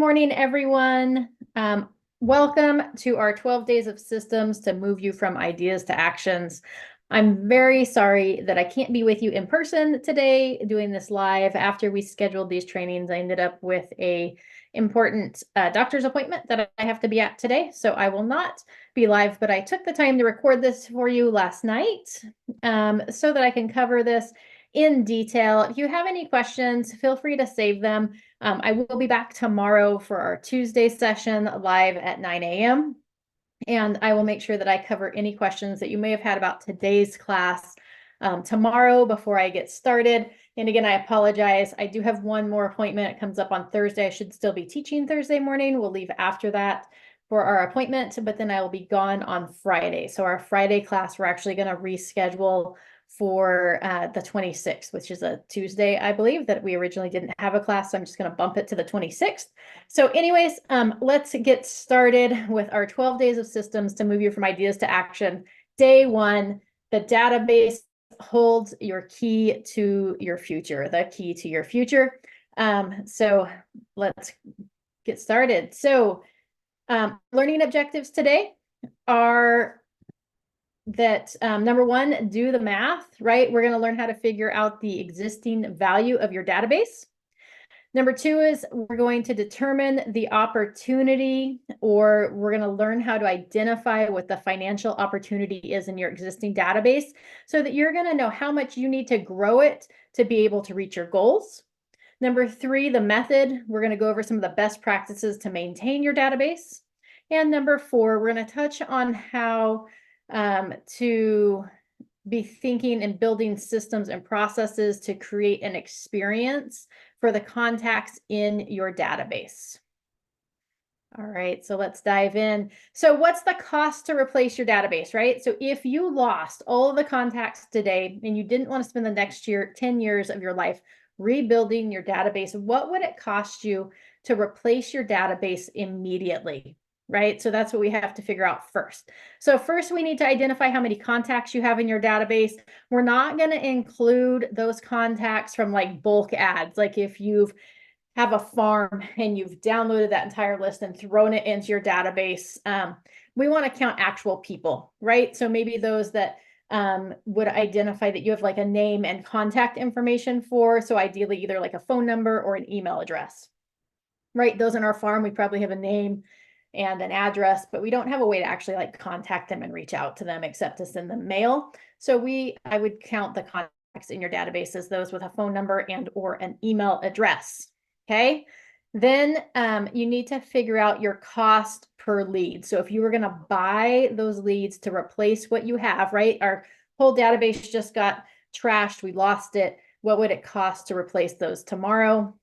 morning, everyone. Welcome to our 12 days of systems to move you from ideas to actions. I'm very sorry that I can't be with you in person today doing this live. After we scheduled these trainings, I ended up with a important doctor's appointment that I have to be at today. So I will not be live, but I took the time to record this for you last night so that I can cover this in detail. If you have any questions, feel free to save them. I will be back tomorrow for our Tuesday session live at 9 a.m. And I will make sure that I cover any questions that you may have had about today's class tomorrow before I get started. And again, I apologize. I do have one more appointment. It comes up on Thursday. I should still be teaching Thursday morning. We'll leave after that for our appointment, but then I will be gone on Friday. So our Friday class, we're actually going to reschedule for the 26th, which is a Tuesday, I believe, that we originally didn't have a class. So I'm just going to bump it to the 26th. So anyways, let's get started with our 12 days of systems to move you from ideas to action. Day one, the database holds your key to your future, the key to your future. So let's get started. So learning objectives today are that number one, do the math, right? We're going to learn how to figure out the existing value of your database. Number two is we're going to determine the opportunity, or we're going to learn how to identify what the financial opportunity is in your existing database so that you're going to know how much you need to grow it to be able to reach your goals. Number three, the method. We're going to go over some of the best practices to maintain your database. And number four, we're going to touch on how to be thinking and building systems and processes to create an experience for the contacts in your database. All right, so let's dive in. So what's the cost to replace your database, right? So if you lost all of the contacts today and you didn't want to spend the next 10 years of your life rebuilding your database, what would it cost you to replace your database immediately? Right? So that's what we have to figure out first. So first we need to identify how many contacts you have in your database. We're not going to include those contacts from like bulk ads. Like if you've have a farm and you've downloaded that entire list and thrown it into your database, we want to count actual people, right? So maybe those that would identify that you have like a name and contact information for. So ideally either like a phone number or an email address, right? Those in our farm, we probably have a name and an address, but we don't have a way to actually like contact them and reach out to them except to send them mail. So I would count the contacts in your database as those with a phone number and or an email address. Okay. Then you need to figure out your cost per lead. So if you were going to buy those leads to replace what you have, right? Our whole database just got trashed. We lost it. What would it cost to replace those tomorrow?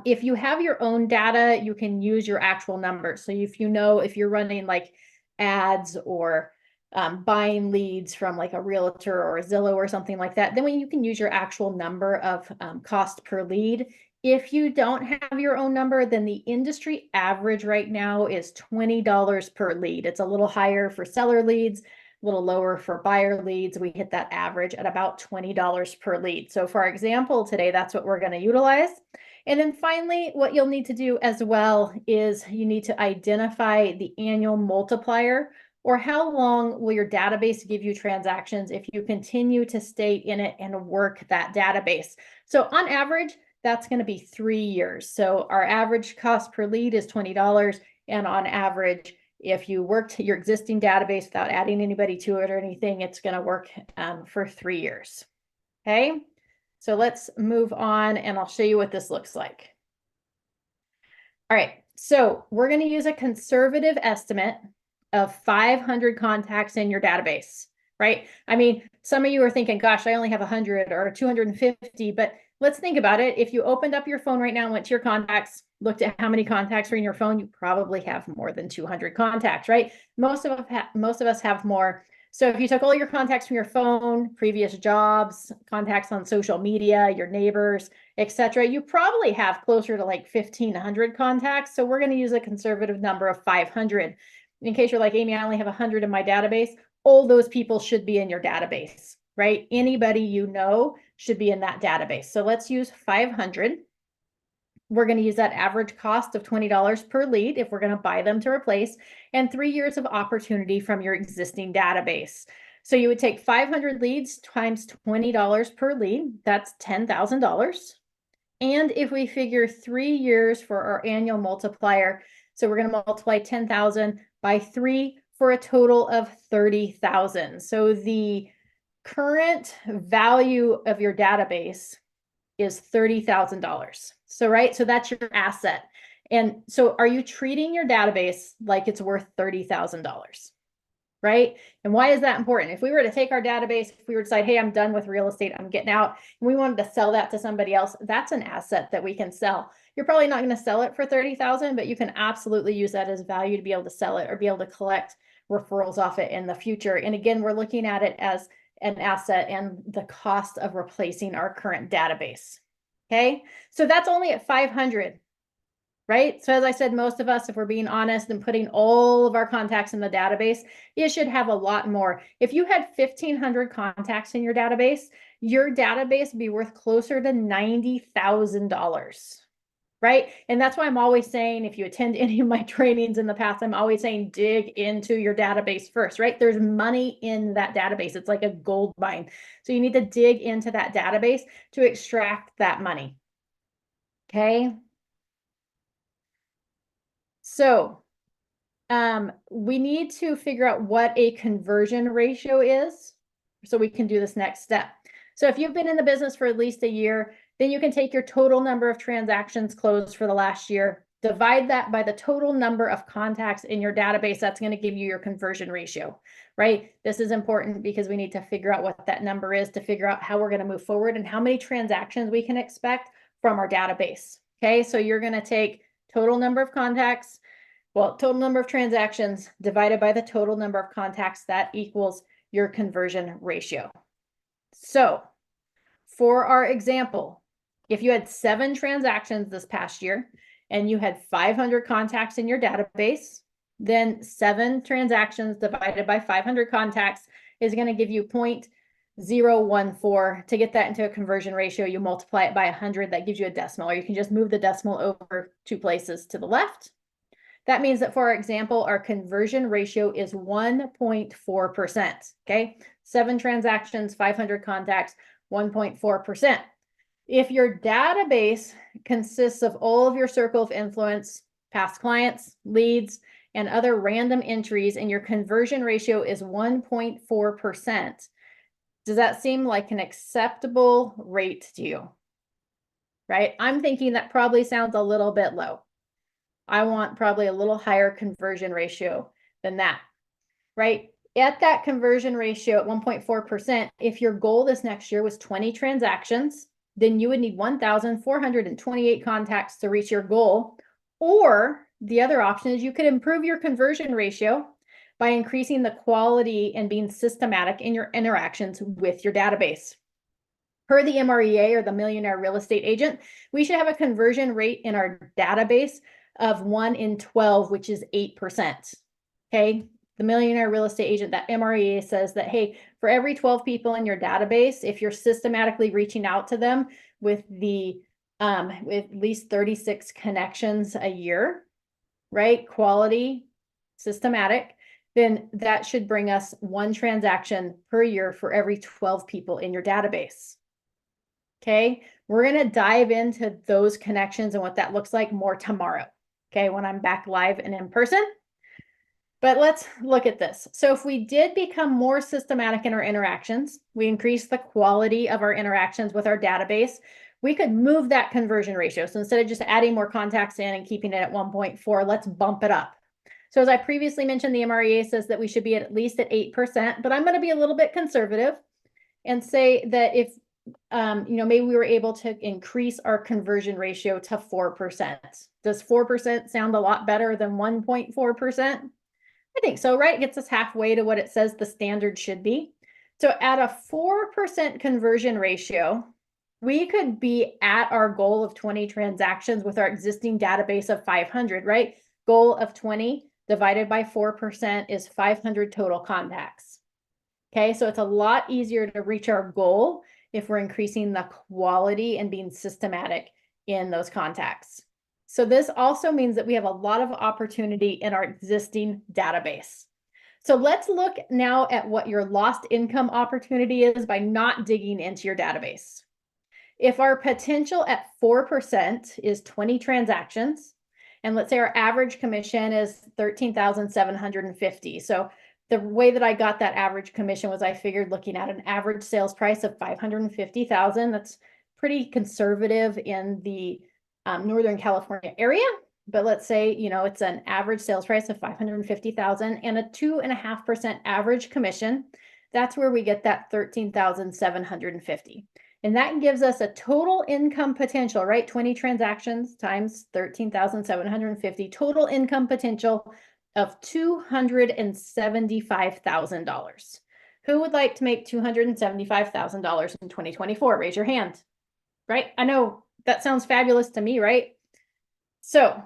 If you have your own data, you can use your actual numbers. So if if you're running like ads or buying leads from like a realtor or a Zillow or something like that, then you can use your actual number of cost per lead. If you don't have your own number, then the industry average right now is $20 per lead. It's a little higher for seller leads, a little lower for buyer leads. We hit that average at about $20 per lead. So for our example today, that's what we're going to utilize. And then finally, what you'll need to do as well is you need to identify the annual multiplier, or how long will your database give you transactions if you continue to stay in it and work that database. So on average, that's going to be 3 years. So our average cost per lead is $20. And on average, if you worked your existing database without adding anybody to it or anything, it's going to work for 3 years. Okay. So let's move on and I'll show you what this looks like. All right, so we're going to use a conservative estimate of 500 contacts in your database, right? I mean, some of you are thinking, gosh, I only have 100 or 250, but let's think about it. If you opened up your phone right now and went to your contacts, looked at how many contacts are in your phone, you probably have more than 200 contacts, right? Most of us have more. So if you took all your contacts from your phone, previous jobs, contacts on social media, your neighbors, etc., you probably have closer to like 1,500 contacts. So we're going to use a conservative number of 500. In case you're like, Amy, I only have 100 in my database, all those people should be in your database, right? Anybody you know should be in that database. So let's use 500. We're going to use that average cost of $20 per lead if we're going to buy them to replace, and 3 years of opportunity from your existing database. So you would take 500 leads times $20 per lead. That's $10,000. And if we figure 3 years for our annual multiplier, so we're going to multiply 10,000 by 3 for a total of 30,000. So the current value of your database is $30,000. So, right, so that's your asset. And so are you treating your database like it's worth $30,000? Right? And why is that important? If we were to take our database, if we were to decide, hey, I'm done with real estate, I'm getting out, and we wanted to sell that to somebody else, that's an asset that we can sell. You're probably not going to sell it for $30,000, but you can absolutely use that as value to be able to sell it or be able to collect referrals off it in the future. And again, we're looking at it as an asset and the cost of replacing our current database. Okay, so that's only at 500. Right? So as I said, most of us, if we're being honest and putting all of our contacts in the database, you should have a lot more. If you had 1,500 contacts in your database would be worth closer to $90,000. Right? And that's why I'm always saying, if you attend any of my trainings in the past, I'm always saying, dig into your database first, right? There's money in that database. It's like a gold mine. So you need to dig into that database to extract that money. Okay. So we need to figure out what a conversion ratio is so we can do this next step. So if you've been in the business for at least a year, then you can take your total number of transactions closed for the last year, divide that by the total number of contacts in your database. That's going to give you your conversion ratio, right? This is important because we need to figure out what that number is to figure out how we're going to move forward and how many transactions we can expect from our database. Okay, so you're going to take total number of contacts, well, total number of transactions divided by the total number of contacts, that equals your conversion ratio. So for our example, if you had 7 transactions this past year and you had 500 contacts in your database, then 7 transactions divided by 500 contacts is going to give you 0.014. To get that into a conversion ratio, you multiply it by 100. That gives you a decimal, or you can just move the decimal over 2 places to the left. That means that for our example, our conversion ratio is 1.4%. Okay, 7 transactions, 500 contacts, 1.4%. If your database consists of all of your circle of influence, past clients, leads, and other random entries, and your conversion ratio is 1.4%, does that seem like an acceptable rate to you? Right? I'm thinking that probably sounds a little bit low. I want probably a little higher conversion ratio than that, right? At that conversion ratio at 1.4%, if your goal this next year was 20 transactions, then you would need 1,428 contacts to reach your goal. Or the other option is you could improve your conversion ratio by increasing the quality and being systematic in your interactions with your database. Per the MREA, or the Millionaire Real Estate Agent, we should have a conversion rate in our database of 1 in 12, which is 8%. Okay, the Millionaire Real Estate Agent, that MREA says that, hey, for every 12 people in your database, if you're systematically reaching out to them with at least 36 connections a year, right, quality, systematic, then that should bring us 1 transaction per year for every 12 people in your database. Okay, we're going to dive into those connections and what that looks like more tomorrow, okay, when I'm back live and in person. But let's look at this. So if we did become more systematic in our interactions, we increase the quality of our interactions with our database, we could move that conversion ratio. So instead of just adding more contacts in and keeping it at 1.4, let's bump it up. So as I previously mentioned, the MREA says that we should be at least at 8%, but I'm going to be a little bit conservative and say that if maybe we were able to increase our conversion ratio to 4%. Does 4% sound a lot better than 1.4%? I think so, right? It gets us halfway to what it says the standard should be. So at a 4% conversion ratio, we could be at our goal of 20 transactions with our existing database of 500, right? Goal of 20 divided by 4% is 500 total contacts. Okay, so it's a lot easier to reach our goal if we're increasing the quality and being systematic in those contacts. So this also means that we have a lot of opportunity in our existing database. So let's look now at what your lost income opportunity is by not digging into your database. If our potential at 4% is 20 transactions, and let's say our average commission is 13,750. So the way that I got that average commission was I figured looking at an average sales price of 550,000. That's pretty conservative in the Northern California area. But let's say, it's an average sales price of 550,000 and a 2.5% average commission. That's where we get that 13,750. And that gives us a total income potential, right? 20 transactions times 13,750, total income potential of $275,000. Who would like to make $275,000 in 2024? Raise your hand, right? I know that sounds fabulous to me, right? So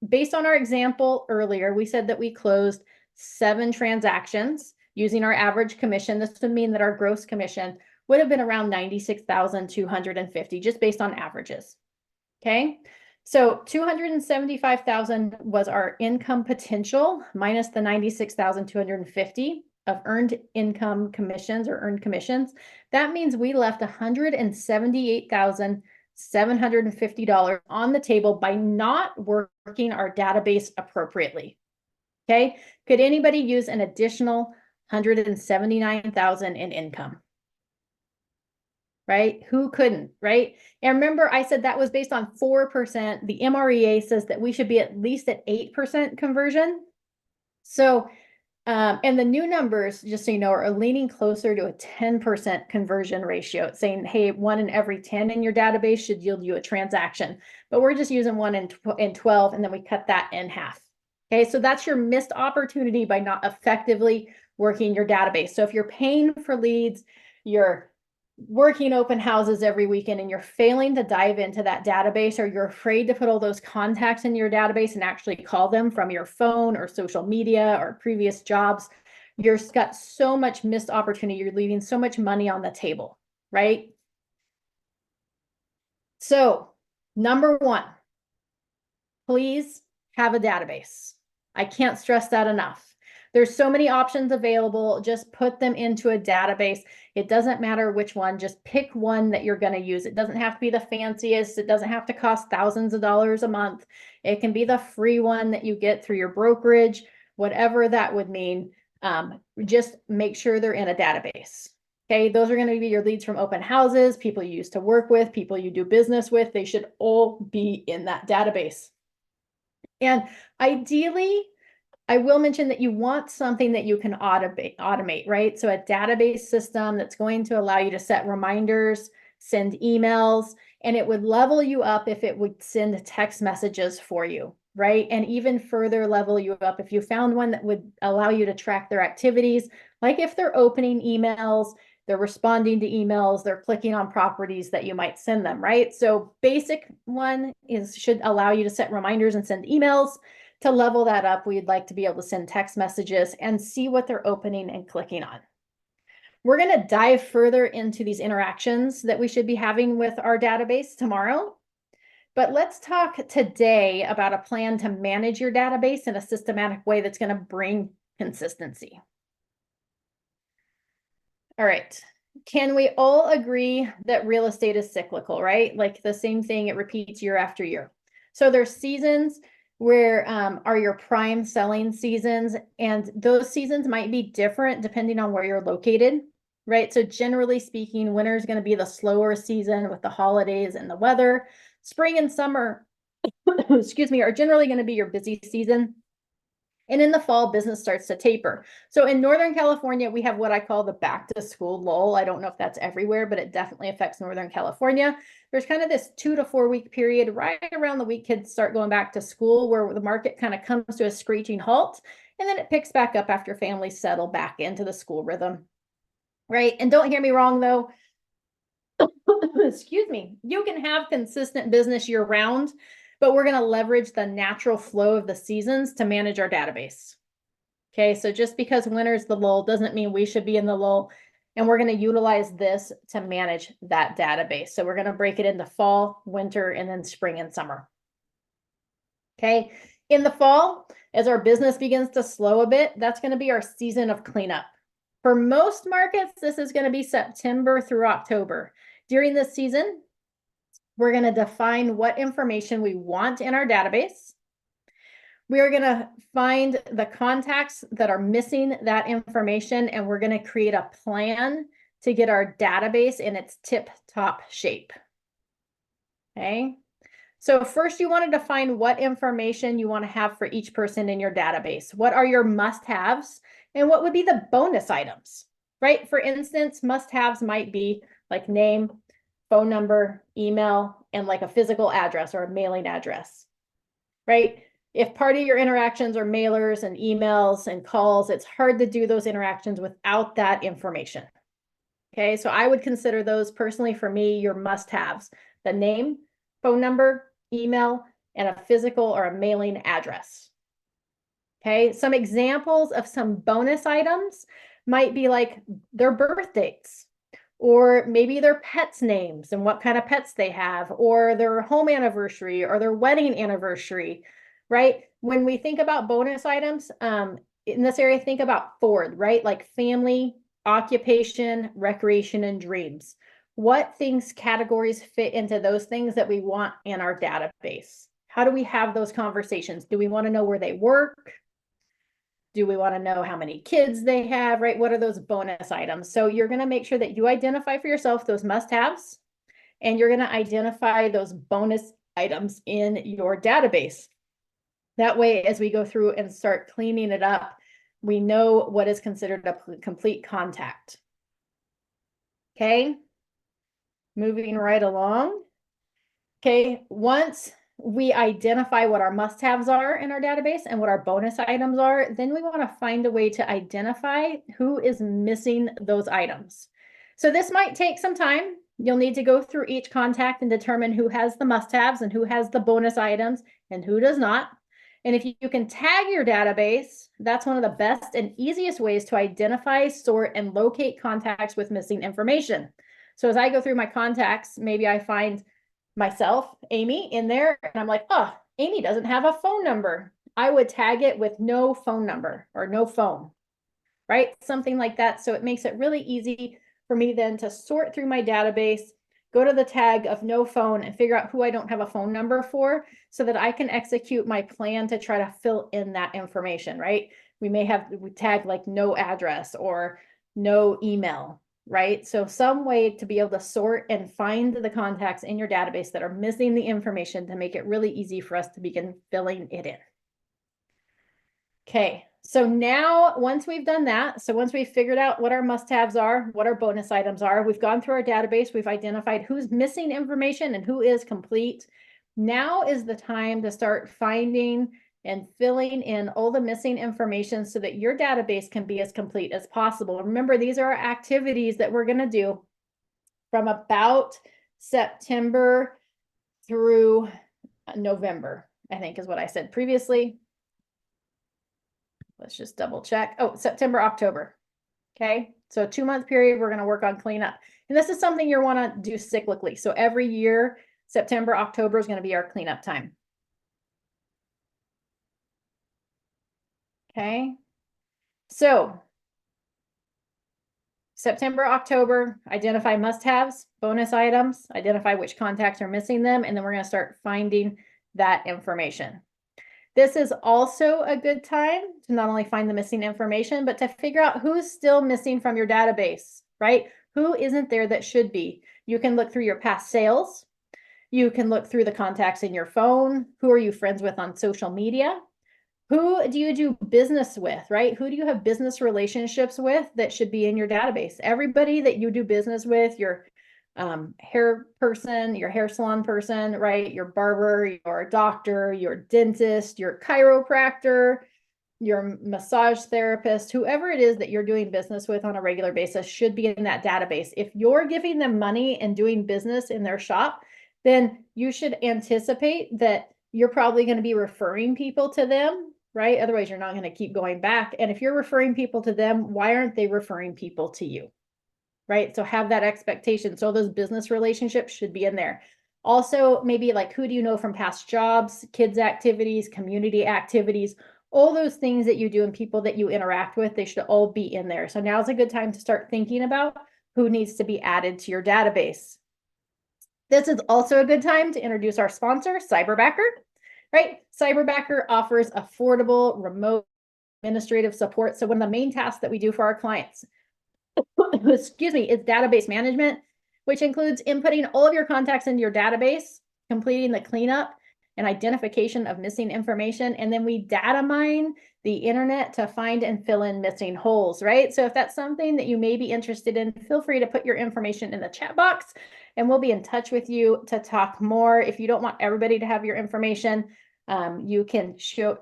based on our example earlier, we said that we closed 7 transactions using our average commission. This would mean that our gross commission would have been around 96,250, just based on averages. Okay, so 275,000 was our income potential minus the 96,250 of earned income commissions or earned commissions. That means we left $178,750 on the table by not working our database appropriately. Okay, could anybody use an additional $179,000 in income? Right? Who couldn't, right? And remember, I said that was based on 4%. The MREA says that we should be at least at 8% conversion. So, and the new numbers, just so you know, are leaning closer to a 10% conversion ratio. It's saying, hey, 1 in every 10 in your database should yield you a transaction. But we're just using 1 in 12, and then we cut that in half. Okay, so that's your missed opportunity by not effectively working your database. So if you're paying for leads, you're working open houses every weekend and you're failing to dive into that database, or you're afraid to put all those contacts in your database and actually call them from your phone or social media or previous jobs, you've got so much missed opportunity. You're leaving so much money on the table, right? So, number 1, please have a database. I can't stress that enough. There's so many options available. Just put them into a database. It doesn't matter which one. Just pick one that you're going to use. It doesn't have to be the fanciest. It doesn't have to cost thousands of dollars a month. It can be the free one that you get through your brokerage, whatever that would mean. Just make sure they're in a database. Okay, those are going to be your leads from open houses, people you used to work with, people you do business with. They should all be in that database. And ideally, I will mention that you want something that you can automate, right? So a database system that's going to allow you to set reminders, send emails, and it would level you up if it would send text messages for you, right? And even further level you up if you found one that would allow you to track their activities, like if they're opening emails, they're responding to emails, they're clicking on properties that you might send them, right? So basic one should allow you to set reminders and send emails. To level that up, we'd like to be able to send text messages and see what they're opening and clicking on. We're going to dive further into these interactions that we should be having with our database tomorrow. But let's talk today about a plan to manage your database in a systematic way that's going to bring consistency. All right. Can we all agree that real estate is cyclical, right? Like the same thing, it repeats year after year. So there's seasons where are your prime selling seasons, and those seasons might be different depending on where you're located, right? So generally speaking, winter is going to be the slower season with the holidays and the weather. Spring and summer, excuse me, are generally going to be your busy season. And in the fall, business starts to taper. So in Northern California, we have what I call the back to school lull. I don't know if that's everywhere, but it definitely affects Northern California. There's kind of this 2 to 4 week period right around the week kids start going back to school where the market kind of comes to a screeching halt. And then it picks back up after families settle back into the school rhythm, right? And don't hear me wrong, though. Excuse me. You can have consistent business year round, but we're going to leverage the natural flow of the seasons to manage our database. Okay, so just because winter's the lull doesn't mean we should be in the lull. And we're going to utilize this to manage that database. So we're going to break it into fall, winter, and then spring and summer. Okay. In the fall, as our business begins to slow a bit, that's going to be our season of cleanup. For most markets, this is going to be September through October. During this season, we're going to define what information we want in our database. We are going to find the contacts that are missing that information, and we're going to create a plan to get our database in its tip-top shape. Okay. So first you want to define what information you want to have for each person in your database. What are your must-haves and what would be the bonus items, right? For instance, must-haves might be like name, phone number, email, and like a physical address or a mailing address, right? If part of your interactions are mailers and emails and calls, it's hard to do those interactions without that information. Okay, so I would consider those personally for me your must-haves: the name, phone number, email, and a physical or a mailing address. Okay, some examples of some bonus items might be like their birth dates, or maybe their pets' names and what kind of pets they have, or their home anniversary or their wedding anniversary, right? When we think about bonus items, in this area, think about Ford, right? Like family, occupation, recreation, and dreams. What things, categories fit into those things that we want in our database? How do we have those conversations? Do we want to know where they work? Do we want to know how many kids they have, right? What are those bonus items? So you're going to make sure that you identify for yourself those must-haves, and you're going to identify those bonus items in your database. That way, as we go through and start cleaning it up, we know what is considered a complete contact. Okay, moving right along. Okay, once we identify what our must-haves are in our database and what our bonus items are, then we want to find a way to identify who is missing those items. So this might take some time. You'll need to go through each contact and determine who has the must-haves and who has the bonus items and who does not. And if you can tag your database, that's one of the best and easiest ways to identify, sort, and locate contacts with missing information. So as I go through my contacts, maybe I find myself, Amy, in there, and I'm like, oh, Amy doesn't have a phone number. I would tag it with no phone number or no phone, right? Something like that. So it makes it really easy for me then to sort through my database, go to the tag of no phone and figure out who I don't have a phone number for so that I can execute my plan to try to fill in that information, right? We tag like no address or no email, right? So some way to be able to sort and find the contacts in your database that are missing the information to make it really easy for us to begin filling it in. Okay, so now once we've done that, so once we've figured out what our must-haves are, what our bonus items are, we've gone through our database, we've identified who's missing information and who is complete. Now is the time to start finding and filling in all the missing information so that your database can be as complete as possible. Remember, these are our activities that we're going to do from about September through November, I think is what I said previously. Let's just double check. Oh, September, October. Okay, so a 2-month period, we're going to work on cleanup. And this is something you want to do cyclically. So every year, September, October is going to be our cleanup time. Okay, so September, October, identify must-haves, bonus items, identify which contacts are missing them, and then we're going to start finding that information. This is also a good time to not only find the missing information, but to figure out who's still missing from your database, right? Who isn't there that should be? You can look through your past sales. You can look through the contacts in your phone. Who are you friends with on social media? Who do you do business with, right? Who do you have business relationships with that should be in your database? Everybody that you do business with, your hair person, your hair salon person, right? Your barber, your doctor, your dentist, your chiropractor, your massage therapist, whoever it is that you're doing business with on a regular basis should be in that database. If you're giving them money and doing business in their shop, then you should anticipate that you're probably going to be referring people to them, right? Otherwise, you're not going to keep going back. And if you're referring people to them, why aren't they referring people to you? right? So have that expectation. So those business relationships should be in there. Also, maybe like, who do you know from past jobs, kids activities, community activities, all those things that you do and people that you interact with, they should all be in there. So now's a good time to start thinking about who needs to be added to your database. This is also a good time to introduce our sponsor, Cyberbacker, right? Cyberbacker offers affordable remote administrative support. So one of the main tasks that we do for our clients, excuse me, is database management, which includes inputting all of your contacts into your database, completing the cleanup and identification of missing information. And then we data mine the internet to find and fill in missing holes, right? So if that's something that you may be interested in, feel free to put your information in the chat box and we'll be in touch with you to talk more. If you don't want everybody to have your information, you can show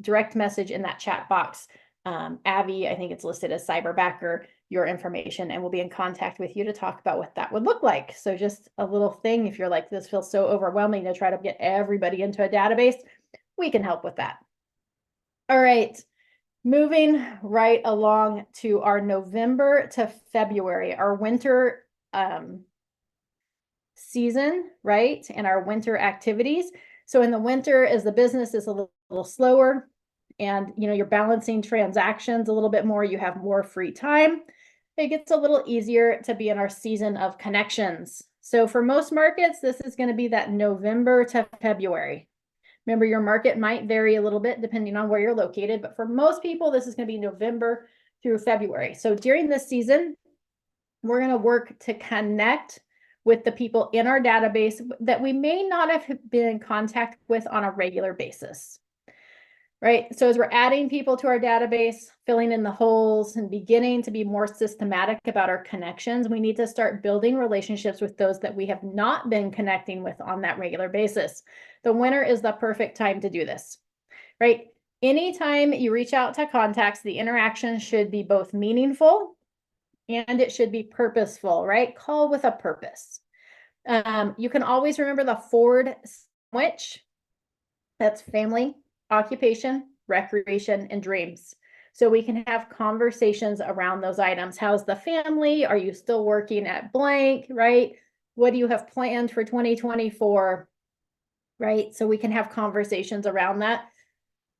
direct message in that chat box. Abby, I think it's listed as Cyberbacker, your information, and we'll be in contact with you to talk about what that would look like. So just a little thing, if you're like, this feels so overwhelming to try to get everybody into a database, we can help with that. All right, moving right along to our November to February, our winter season, right? And our winter activities. So in the winter, as the business is a little slower and you're balancing transactions a little bit more, you have more free time, it gets a little easier to be in our season of connections. So for most markets, this is going to be that November to February. Remember, your market might vary a little bit depending on where you're located, but for most people, this is going to be November through February. So during this season, we're going to work to connect with the people in our database that we may not have been in contact with on a regular basis, right? So as we're adding people to our database, filling in the holes and beginning to be more systematic about our connections, we need to start building relationships with those that we have not been connecting with on that regular basis. The winter is the perfect time to do this, right? Anytime you reach out to contacts, the interaction should be both meaningful and it should be purposeful, right? Call with a purpose. You can always remember the Ford sandwich. That's family, occupation, recreation, and dreams. So we can have conversations around those items. How's the family? Are you still working at blank, right? What do you have planned for 2024, right? So we can have conversations around that.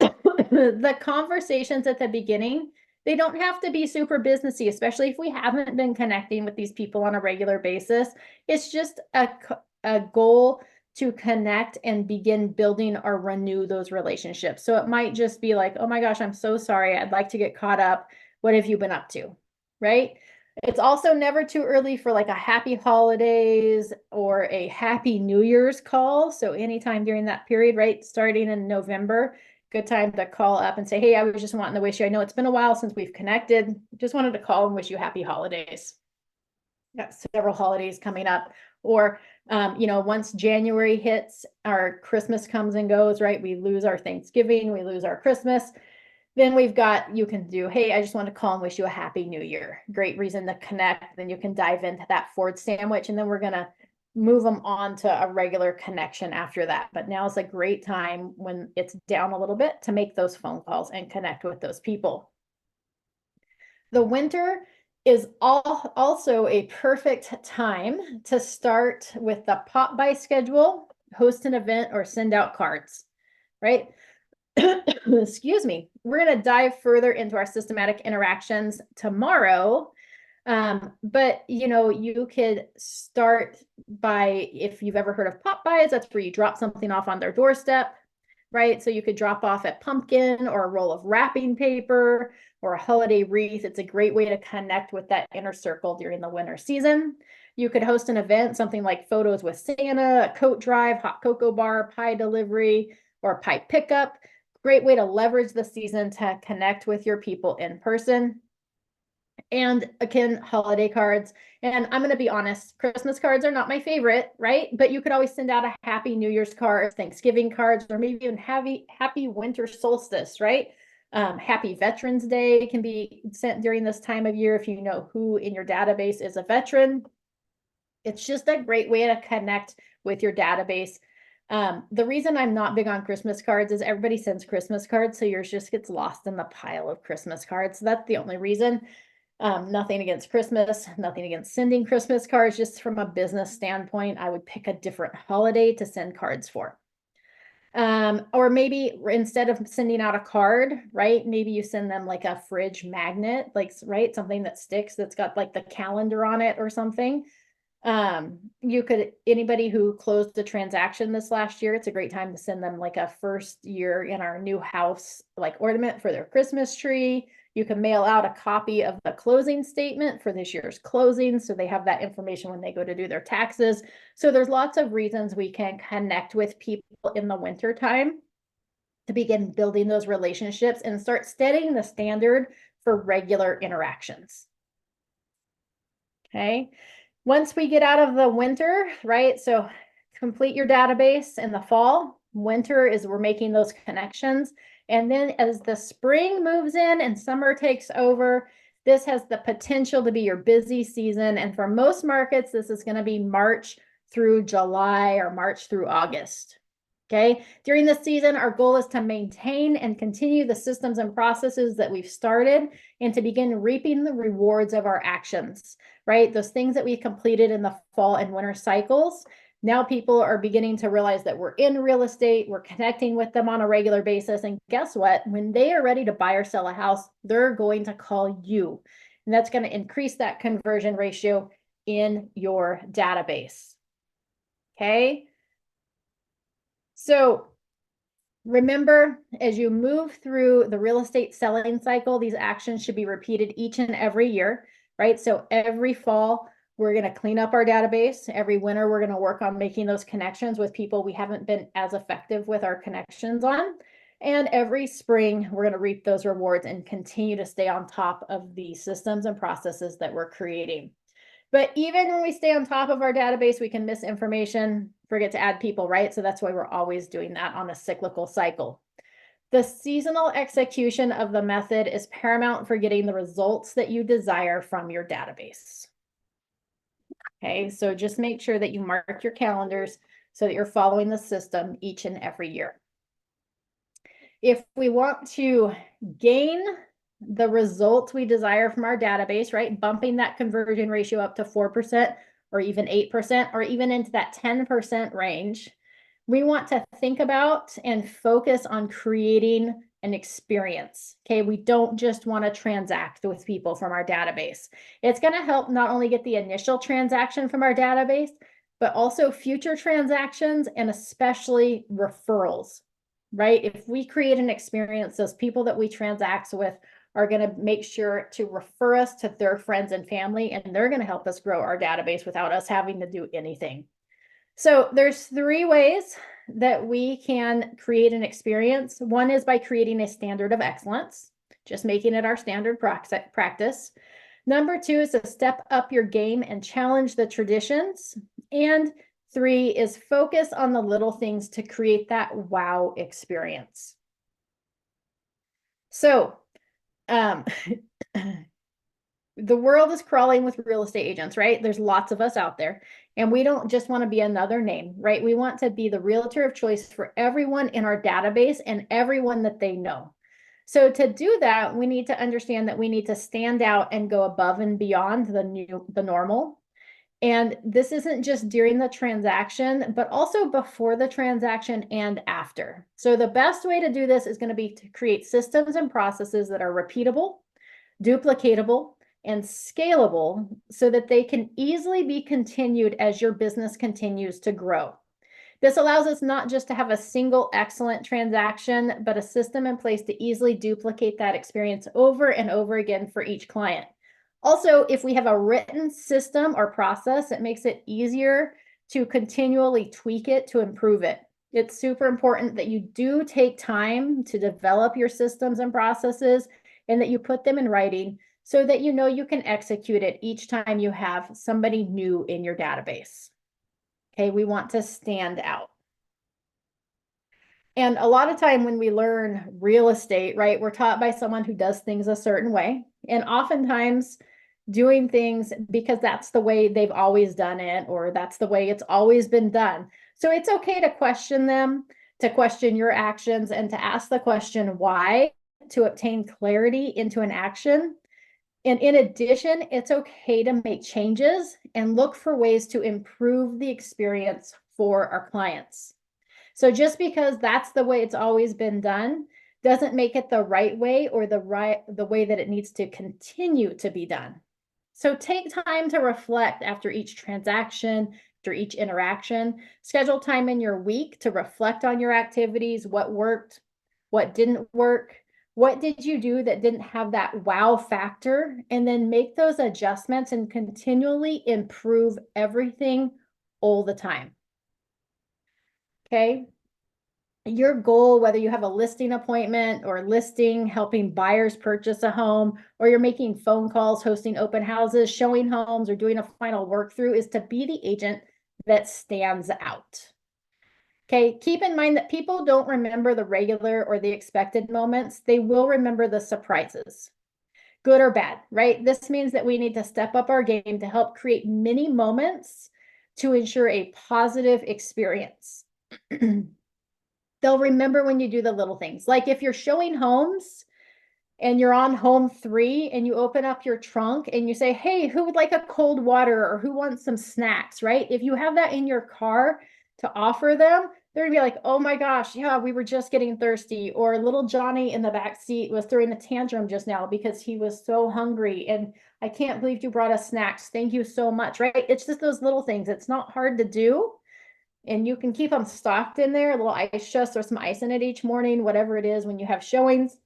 The conversations at the beginning, they don't have to be super businessy, especially if we haven't been connecting with these people on a regular basis. It's just a goal to connect and begin building or renew those relationships. So it might just be like, oh my gosh, I'm so sorry. I'd like to get caught up. What have you been up to? Right? It's also never too early for like a happy holidays or a happy New Year's call. So anytime during that period, right? Starting in November, good time to call up and say, hey, I was just wanting to wish you, I know it's been a while since we've connected. Just wanted to call and wish you happy holidays. Got several holidays coming up. Or, once January hits, our Christmas comes and goes, right? We lose our Thanksgiving, we lose our Christmas. Then you can do, hey, I just want to call and wish you a happy new year. Great reason to connect. Then you can dive into that Ford sandwich and then we're going to move them on to a regular connection after that. But now is a great time when it's down a little bit to make those phone calls and connect with those people. The winter is also a perfect time to start with the pop by schedule, host an event, or send out cards, right? Excuse me. We're going to dive further into our systematic interactions tomorrow. But you could start by, if you've ever heard of pop buys, that's where you drop something off on their doorstep, right? So you could drop off a pumpkin or a roll of wrapping paper or a holiday wreath. It's a great way to connect with that inner circle during the winter season. You could host an event, something like photos with Santa, a coat drive, hot cocoa bar, pie delivery, or pie pickup. Great way to leverage the season to connect with your people in person. And again, holiday cards. And I'm going to be honest, Christmas cards are not my favorite, right? But you could always send out a happy New Year's card, Thanksgiving cards, or maybe even happy winter solstice, right? Happy Veterans Day can be sent during this time of year if you know who in your database is a veteran. It's just a great way to connect with your database. The reason I'm not big on Christmas cards is everybody sends Christmas cards, so yours just gets lost in the pile of Christmas cards. So that's the only reason. Nothing against Christmas, nothing against sending Christmas cards. Just from a business standpoint, I would pick a different holiday to send cards for. Or maybe instead of sending out a card, right? Maybe you send them like a fridge magnet, like, right? Something that sticks that's got like the calendar on it or something. You could, anybody who closed a transaction this last year, it's a great time to send them like a first year in our new house, like ornament for their Christmas tree. You can mail out a copy of the closing statement for this year's closing, so they have that information when they go to do their taxes. So there's lots of reasons we can connect with people in the winter time to begin building those relationships and start setting the standard for regular interactions. Okay. Once we get out of the winter, right? So complete your database in the fall. Winter is we're making those connections. And then as the spring moves in and summer takes over, this has the potential to be your busy season. And for most markets, this is going to be March through July or March through August. Okay. During this season, our goal is to maintain and continue the systems and processes that we've started and to begin reaping the rewards of our actions, right? Those things that we completed in the fall and winter cycles. Now people are beginning to realize that we're in real estate, we're connecting with them on a regular basis. And guess what? When they are ready to buy or sell a house, they're going to call you. And that's going to increase that conversion ratio in your database. Okay. So remember, as you move through the real estate selling cycle, these actions should be repeated each and every year, right? So every fall, we're going to clean up our database. Every winter, we're going to work on making those connections with people we haven't been as effective with our connections on. And every spring, we're going to reap those rewards and continue to stay on top of the systems and processes that we're creating. But even when we stay on top of our database, we can miss information, forget to add people, right? So that's why we're always doing that on a cyclical cycle. The seasonal execution of the method is paramount for getting the results that you desire from your database. Okay, so just make sure that you mark your calendars so that you're following the system each and every year. If we want to gain the results we desire from our database, right? Bumping that conversion ratio up to 4% or even 8% or even into that 10% range. We want to think about and focus on creating an experience. Okay, we don't just want to transact with people from our database. It's going to help not only get the initial transaction from our database, but also future transactions and especially referrals, right? If we create an experience, those people that we transact with are going to make sure to refer us to their friends and family, and they're going to help us grow our database without us having to do anything. So there's 3 ways that we can create an experience. One is by creating a standard of excellence, just making it our standard practice. Number 2 is to step up your game and challenge the traditions. And 3 is focus on the little things to create that wow experience. So, the world is crawling with real estate agents, right? There's lots of us out there, and we don't just want to be another name, right? We want to be the realtor of choice for everyone in our database and everyone that they know. So to do that, we need to understand that we need to stand out and go above and beyond the normal. And this isn't just during the transaction, but also before the transaction and after. So the best way to do this is going to be to create systems and processes that are repeatable, duplicatable, and scalable so that they can easily be continued as your business continues to grow. This allows us not just to have a single excellent transaction, but a system in place to easily duplicate that experience over and over again for each client. Also, if we have a written system or process, it makes it easier to continually tweak it to improve it. It's super important that you do take time to develop your systems and processes and that you put them in writing so that you know you can execute it each time you have somebody new in your database. Okay, we want to stand out. And a lot of time when we learn real estate, right, we're taught by someone who does things a certain way. And oftentimes doing things because that's the way they've always done it, or that's the way it's always been done. So it's okay to question them, to question your actions, and to ask the question why to obtain clarity into an action. And in addition, it's okay to make changes and look for ways to improve the experience for our clients. So just because that's the way it's always been done doesn't make it the right way or the way that it needs to continue to be done. So take time to reflect after each transaction, after each interaction. Schedule time in your week to reflect on your activities, what worked, what didn't work, what did you do that didn't have that wow factor, and then make those adjustments and continually improve everything all the time. Okay. Your goal, whether you have a listing appointment or listing, helping buyers purchase a home, or you're making phone calls, hosting open houses, showing homes, or doing a final work through, is to be the agent that stands out. Okay, keep in mind that people don't remember the regular or the expected moments. They will remember the surprises, good or bad, right? This means that we need to step up our game to help create many moments to ensure a positive experience. They'll remember when you do the little things. Like if you're showing homes and you're on home 3 and you open up your trunk and you say, hey, who would like a cold water or who wants some snacks, right? If you have that in your car to offer them, they're gonna be like, oh my gosh, yeah, we were just getting thirsty. Or little Johnny in the back seat was throwing a tantrum just now because he was so hungry. And I can't believe you brought us snacks. Thank you so much, right? It's just those little things. It's not hard to do. And you can keep them stocked in there, a little ice chest or some ice in it each morning, whatever it is when you have showings,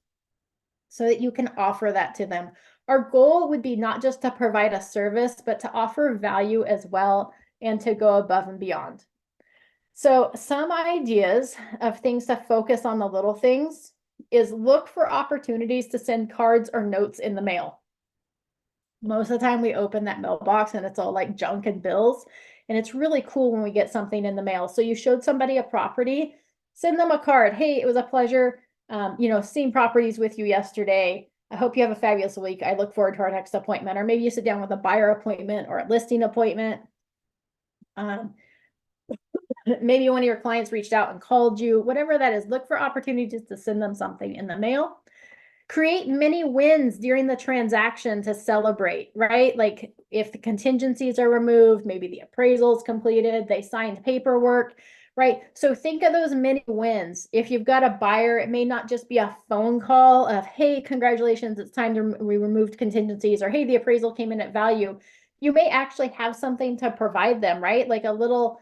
so that you can offer that to them. Our goal would be not just to provide a service, but to offer value as well and to go above and beyond. So some ideas of things to focus on the little things is look for opportunities to send cards or notes in the mail. Most of the time we open that mailbox and it's all like junk and bills. And it's really cool when we get something in the mail. So you showed somebody a property, send them a card. Hey, it was a pleasure, seeing properties with you yesterday. I hope you have a fabulous week. I look forward to our next appointment. Or maybe you sit down with a buyer appointment or a listing appointment. Maybe one of your clients reached out and called you, whatever that is, look for opportunities to send them something in the mail. Create many wins during the transaction to celebrate, right? Like if the contingencies are removed, maybe the appraisal is completed, they signed paperwork, right? So think of those many wins. If you've got a buyer, it may not just be a phone call of, hey, congratulations, it's time to we removed contingencies, or hey, the appraisal came in at value. You may actually have something to provide them, right? Like a little,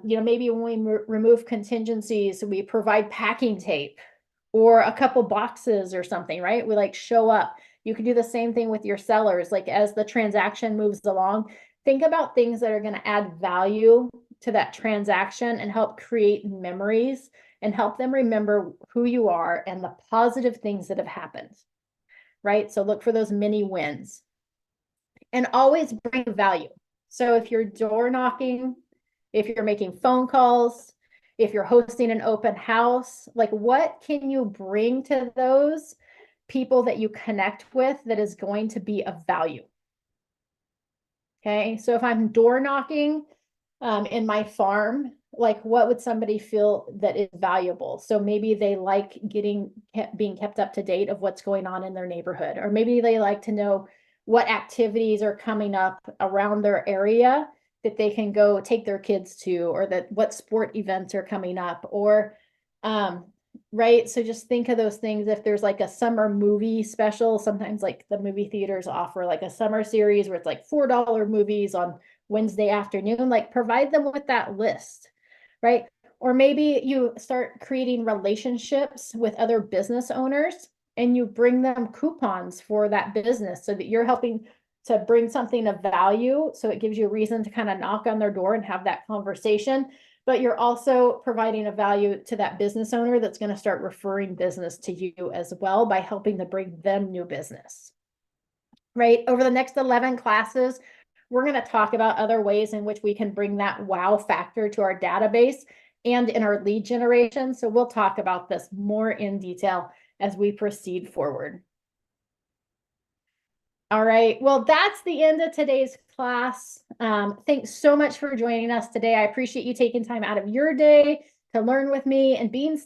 maybe when we remove contingencies, we provide packing tape or a couple boxes or something, right? We like show up. You can do the same thing with your sellers. Like as the transaction moves along, think about things that are going to add value to that transaction and help create memories and help them remember who you are and the positive things that have happened, right? So look for those mini wins and always bring value. So if you're door knocking, if you're making phone calls, if you're hosting an open house, like what can you bring to those people that you connect with that is going to be of value? Okay, so if I'm door knocking in my farm, like what would somebody feel that is valuable? So maybe they like being kept up to date of what's going on in their neighborhood, or maybe they like to know what activities are coming up around their area that they can go take their kids to, or that what sport events are coming up, or right. So just think of those things. If there's like a summer movie special, sometimes like the movie theaters offer like a summer series where it's like $4 movies on Wednesday afternoon, like provide them with that list, right? Or maybe you start creating relationships with other business owners and you bring them coupons for that business so that you're helping to bring something of value. So it gives you a reason to kind of knock on their door and have that conversation. But you're also providing a value to that business owner that's going to start referring business to you as well by helping to bring them new business. Right? Over the next 11 classes, we're going to talk about other ways in which we can bring that wow factor to our database and in our lead generation. So we'll talk about this more in detail as we proceed forward. All right, well, that's the end of today's class. Thanks so much for joining us today. I appreciate you taking time out of your day to learn with me and being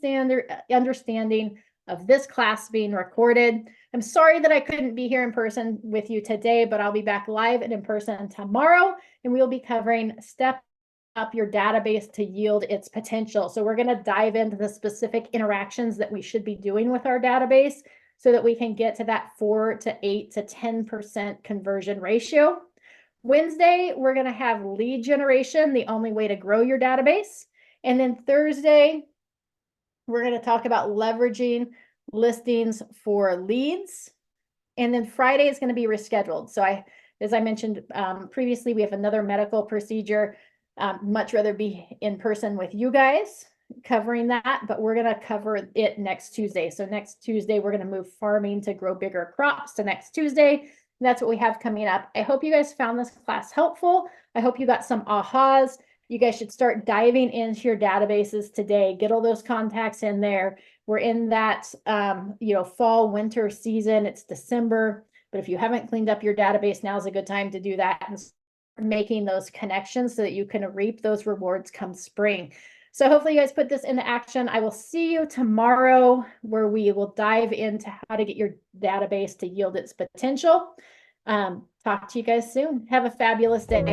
understanding of this class being recorded. I'm sorry that I couldn't be here in person with you today, but I'll be back live and in person tomorrow, and we'll be covering step up your database to yield its potential. So we're going to dive into the specific interactions that we should be doing with our database so that we can get to that 4 to 8 to 10% conversion ratio. Wednesday, we're going to have lead generation, the only way to grow your database. And then Thursday, we're going to talk about leveraging listings for leads. And then Friday is going to be rescheduled. So as I mentioned previously, we have another medical procedure. Much rather be in person with you guys covering that, but we're going to cover it next Tuesday. So next Tuesday, we're going to move farming to grow bigger crops to next Tuesday. That's what we have coming up. I hope you guys found this class helpful. I hope you got some ahas. You guys should start diving into your databases today. Get all those contacts in there. We're in that, fall, winter season. It's December, but if you haven't cleaned up your database, now's a good time to do that and making those connections so that you can reap those rewards come spring. So hopefully you guys put this into action. I will see you tomorrow where we will dive into how to get your database to yield its potential. Talk to you guys soon. Have a fabulous day.